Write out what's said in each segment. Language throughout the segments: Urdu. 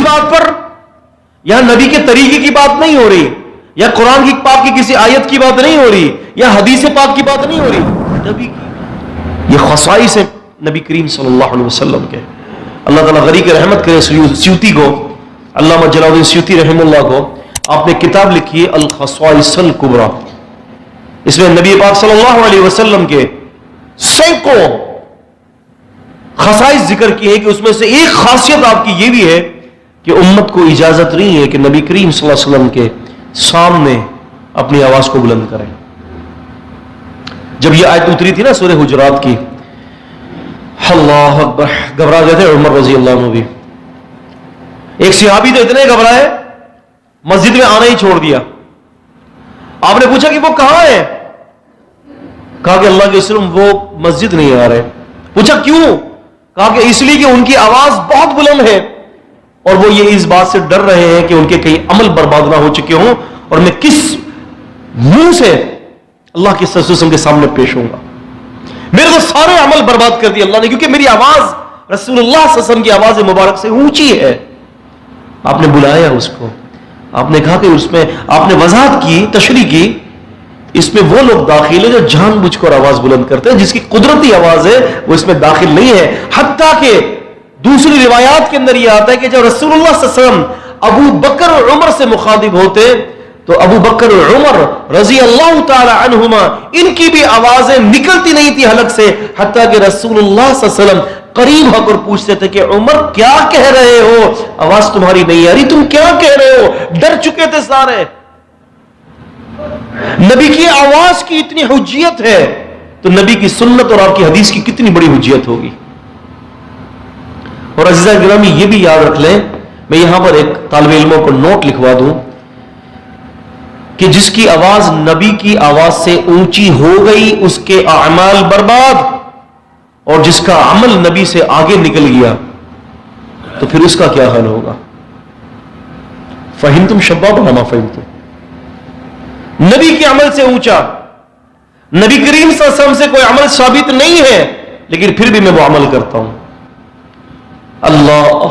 بات پر یہاں نبی کے طریقے کی بات نہیں ہو رہی، یا قرآن کی پاک کی کسی آیت کی بات نہیں ہو رہی، یا حدیث پاک کی بات نہیں ہو رہی، نبی کی یہ خصائص ہیں نبی کریم صلی اللہ علیہ وسلم کے. اللہ تعالیٰ غریق رحمت کرے سیوطی کو، علامہ جلال الدین سیوطی رحمہ اللہ کو. آپ نے کتاب لکھی ہے الخصائص الکبریٰ. اس میں نبی پاک صلی اللہ علیہ وسلم کے سینکڑوں خصائص ذکر کیے ہیں کہ اس میں سے ایک خاصیت آپ کی یہ بھی ہے کہ امت کو اجازت نہیں ہے کہ نبی کریم صلی اللہ علیہ وسلم کے سامنے اپنی آواز کو بلند کریں. جب یہ آیت اتری تھی نا سورہ حجرات کی، اللہ اکبر، گھبرا گئے تھے عمر رضی اللہ عنہ بھی. ایک صحابی تو اتنے گھبرائے مسجد میں آنا ہی چھوڑ دیا. آپ نے پوچھا کہ وہ کہاں ہے؟ کہا کہ اللہ کے رسول وہ مسجد نہیں آ رہے. پوچھا کیوں؟ کہا کہ اس لیے کہ ان کی آواز بہت بلند ہے اور وہ یہ اس بات سے ڈر رہے ہیں کہ ان کے کئی عمل برباد نہ ہو چکے ہوں اور میں کس منہ سے اللہ کے رسول کے سامنے پیش ہوں گا. میرے تو سارے عمل برباد کر دیے اللہ نے، کیونکہ میری آواز رسول اللہ صلی اللہ علیہ وسلم کی آواز مبارک سے اونچی ہے. آپ نے بلایا اس کو، آپ نے کہا کہ اس میں آپ نے وضاحت کی، تشریح کی، اس میں وہ لوگ داخل ہیں جو جان بوجھ کر آواز بلند کرتے ہیں، جس کی قدرتی آواز ہے وہ اس میں داخل نہیں ہے. حتیٰ کہ دوسری روایات کے اندر یہ آتا ہے کہ جب رسول اللہ صلی اللہ علیہ وسلم ابو بکر اور عمر سے مخاطب ہوتے تو ابو بکر اور عمر رضی اللہ تعالی عنہما ان کی بھی آوازیں نکلتی نہیں تھی حلق سے، حتیٰ کہ رسول اللہ صلی اللہ علیہ وسلم قریب ہو کر پوچھتے تھے کہ عمر کیا کہہ رہے ہو؟ آواز تمہاری نہیں آ رہی، تم کیا کہہ رہے ہو؟ ڈر چکے تھے سارے. نبی کی آواز کی اتنی حجیت ہے تو نبی کی سنت اور آپ کی حدیث کی کتنی بڑی حجیت ہوگی. اور عزیزہ گرامی یہ بھی یاد رکھ لیں، میں یہاں پر ایک طالب علموں کو نوٹ لکھوا دوں کہ جس کی آواز نبی کی آواز سے اونچی ہو گئی اس کے اعمال برباد، اور جس کا عمل نبی سے آگے نکل گیا تو پھر اس کا کیا حال ہوگا؟ فہمتم شباب ما فہمتم. نبی کے عمل سے اونچا، نبی کریم صلی اللہ علیہ وسلم سے کوئی عمل ثابت نہیں ہے لیکن پھر بھی میں وہ عمل کرتا ہوں. اللہ،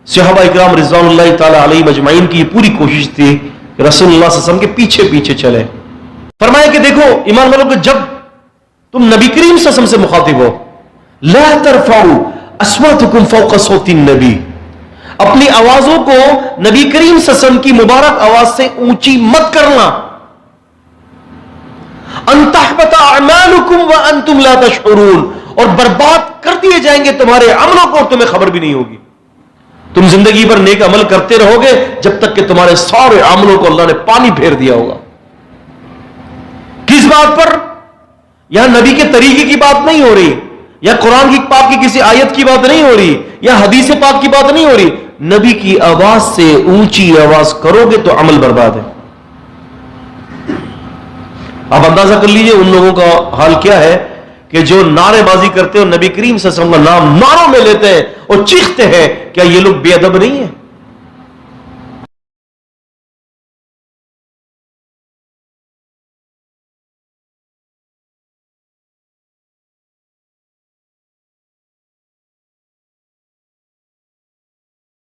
صحابہ اکرام رضوان اللہ تعالی علیہم اجمعین کی یہ پوری کوشش تھی کہ رسول اللہ صلی اللہ علیہ وسلم کے پیچھے پیچھے چلے. فرمایا کہ دیکھو ایمان والوں کہ جب تم نبی کریم صلی اللہ علیہ وسلم سے مخاطب ہو، لا ترفعوا اصواتکم فوق صوت النبی، اپنی آوازوں کو نبی کریم صلی اللہ علیہ وسلم کی مبارک آواز سے اونچی مت کرنا. ان تحبط اعمالکم وانتم لا تشعرون، اور برباد کر دیے جائیں گے تمہارے عملوں کو اور تمہیں خبر بھی نہیں ہوگی. تم زندگی بھر نیک عمل کرتے رہو گے جب تک کہ تمہارے سارے عملوں کو اللہ نے پانی پھیر دیا ہوگا. کس بات پر؟ یہاں نبی کے طریقے کی بات نہیں ہو رہی، یا قرآن کی پاک کی کسی آیت کی بات نہیں ہو رہی، یا حدیث پاک کی بات نہیں ہو رہی. نبی کی آواز سے اونچی آواز کرو گے تو عمل برباد ہے. آپ اندازہ کر لیجئے ان لوگوں کا حال کیا ہے کہ جو نعرے بازی کرتے ہیں اور نبی کریم صلی اللہ علیہ وسلم کا نام نعروں میں لیتے ہیں اور چیختے ہیں، کیا یہ لوگ بے ادب نہیں ہیں؟